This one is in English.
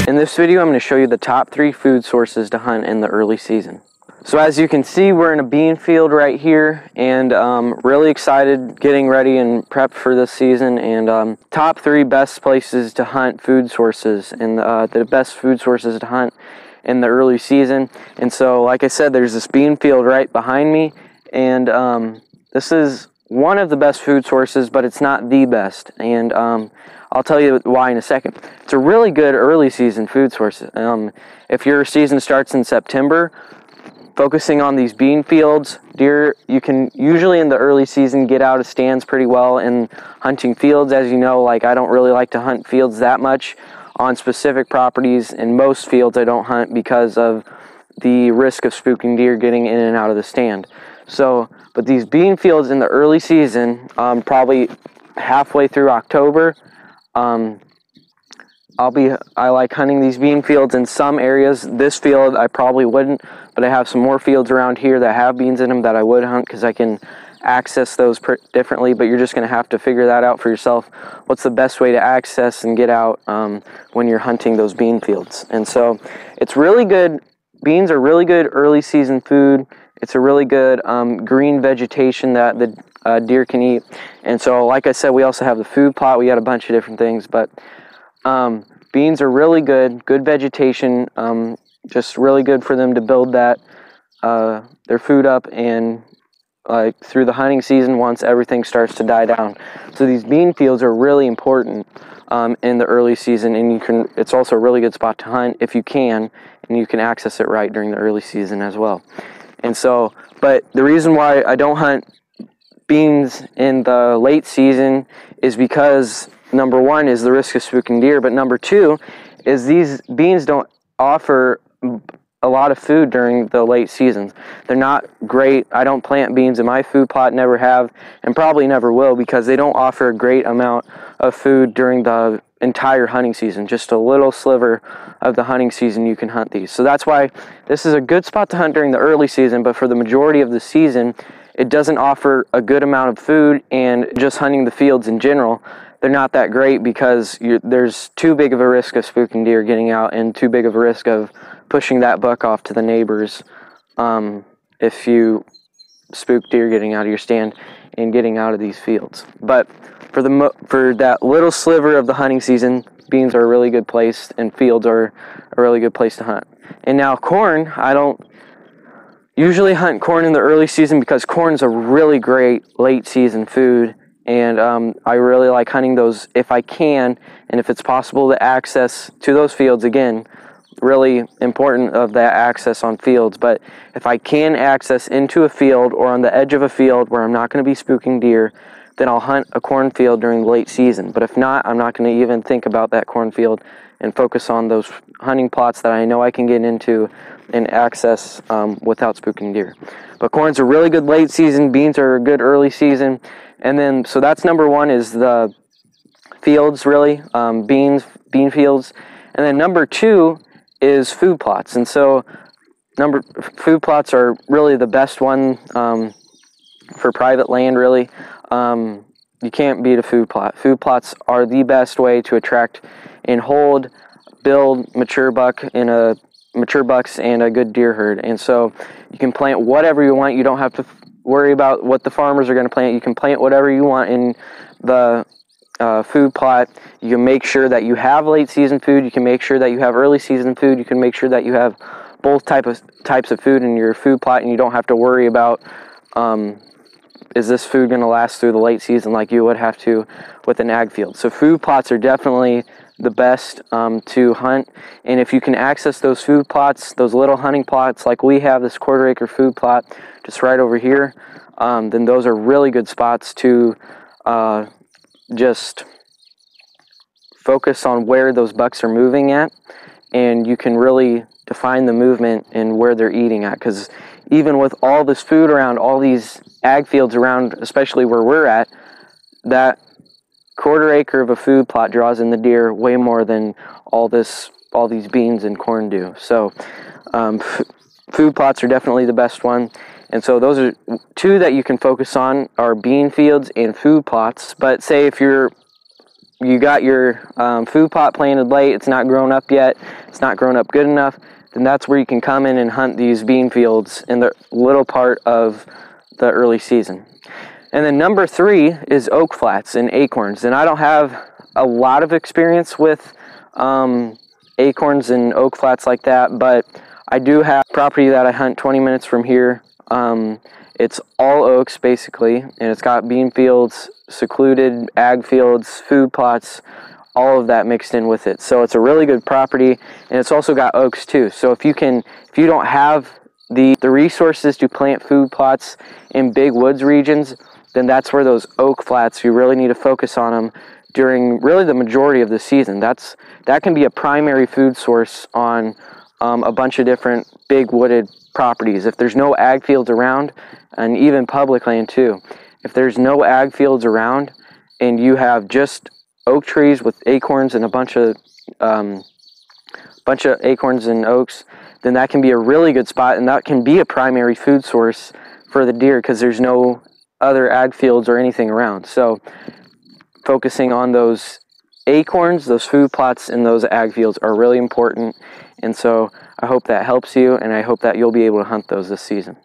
In this video, I'm going to show you the top 3 food sources to hunt in the early season. So as you can see, we're in a bean field right here, and really excited, getting ready and prepped for this season. And top 3 best places to hunt food sources, and the best food sources to hunt in the early season. And so, like I said, there's this bean field right behind me, and this is one of the best food sources, but it's not the best. And I'll tell you why in a second. It's a really good early season food source. If your season starts in September, focusing on these bean fields, deer, you can usually in the early season get out of stands pretty well in hunting fields. As you know, like, I don't really like to hunt fields that much on specific properties. In most fields I don't hunt because of the risk of spooking deer getting in and out of the stand. So, but these bean fields in the early season, probably halfway through October, I like hunting these bean fields in some areas. This field I probably wouldn't, but I have some more fields around here that have beans in them that I would hunt because I can access those differently. But you're just going to have to figure that out for yourself. What's the best way to access and get out when you're hunting those bean fields? And so it's really good. Beans are really good early season food. It's a really good green vegetation that the deer can eat. And so, like I said, we also have the food plot. We got a bunch of different things, but beans are really good vegetation, just really good for them to build that their food up, and through the hunting season once everything starts to die down. So these bean fields are really important in the early season, and it's also a really good spot to hunt if you can, and you can access it right during the early season as well. And so, but the reason why I don't hunt beans in the late season is because number 1 is the risk of spooking deer, but number 2 is these beans don't offer a lot of food during the late seasons. They're not great. I don't plant beans in my food plot, never have, and probably never will, because they don't offer a great amount of food during the entire hunting season. Just a little sliver of the hunting season you can hunt these. So that's why this is a good spot to hunt during the early season, but for the majority of the season it doesn't offer a good amount of food. And just hunting the fields in general, they're not that great because there's too big of a risk of spooking deer getting out, and too big of a risk of pushing that buck off to the neighbors if you spook deer getting out of your stand and getting out of these fields. But for that little sliver of the hunting season, beans are a really good place, and fields are a really good place to hunt. And now corn, I don't usually hunt corn in the early season because corn is a really great late season food, and I really like hunting those if I can, and if it's possible to access to those fields. Again, really important of that access on fields, but if I can access into a field or on the edge of a field where I'm not going to be spooking deer, then I'll hunt a cornfield during the late season. But if not, I'm not going to even think about that cornfield and focus on those hunting plots that I know I can get into and access without spooking deer. But corn's a really good late season. Beans are a good early season. And then, so that's number 1 is the fields, really, bean fields. And then number 2 is food plots. And so food plots are really the best one for private land, really. You can't beat a food plot. Food plots are the best way to attract and build mature bucks and a good deer herd. And so you can plant whatever you want. You don't have to worry about what the farmers are going to plant. You can plant whatever you want in the food plot. You can make sure that you have late season food. You can make sure that you have early season food. You can make sure that you have both types of food in your food plot, and you don't have to worry about is this food going to last through the late season like you would have to with an ag field. So food plots are definitely the best to hunt, and if you can access those food plots, those little hunting plots like we have, this 1/4 acre food plot just right over here, then those are really good spots to just focus on where those bucks are moving at, and you can really define the movement and where they're eating at. Because even with all this food around, all these ag fields around, especially where we're at, that quarter acre of a food plot draws in the deer way more than all these beans and corn do. So food plots are definitely the best one. And so those are two that you can focus on, are bean fields and food plots. But say if you got your food plot planted late, it's not grown up yet, it's not grown up good enough, then that's where you can come in and hunt these bean fields in the little part of the early season. And then number 3 is oak flats and acorns. And I don't have a lot of experience with acorns and oak flats like that, but I do have property that I hunt 20 minutes from here. It's all oaks basically, and it's got bean fields, secluded ag fields, food plots, all of that mixed in with it. So it's a really good property, and it's also got oaks too. So if you don't have the resources to plant food plots in big woods regions, then that's where those oak flats, you really need to focus on them during really the majority of the season. That can be a primary food source on a bunch of different big wooded properties. If there's no ag fields around, and even public land too, if there's no ag fields around and you have just oak trees with acorns and a bunch of acorns and oaks, then that can be a really good spot, and that can be a primary food source for the deer because there's no other ag fields or anything around. So focusing on those acorns, those food plots, and those ag fields are really important. And so I hope that helps you, and I hope that you'll be able to hunt those this season.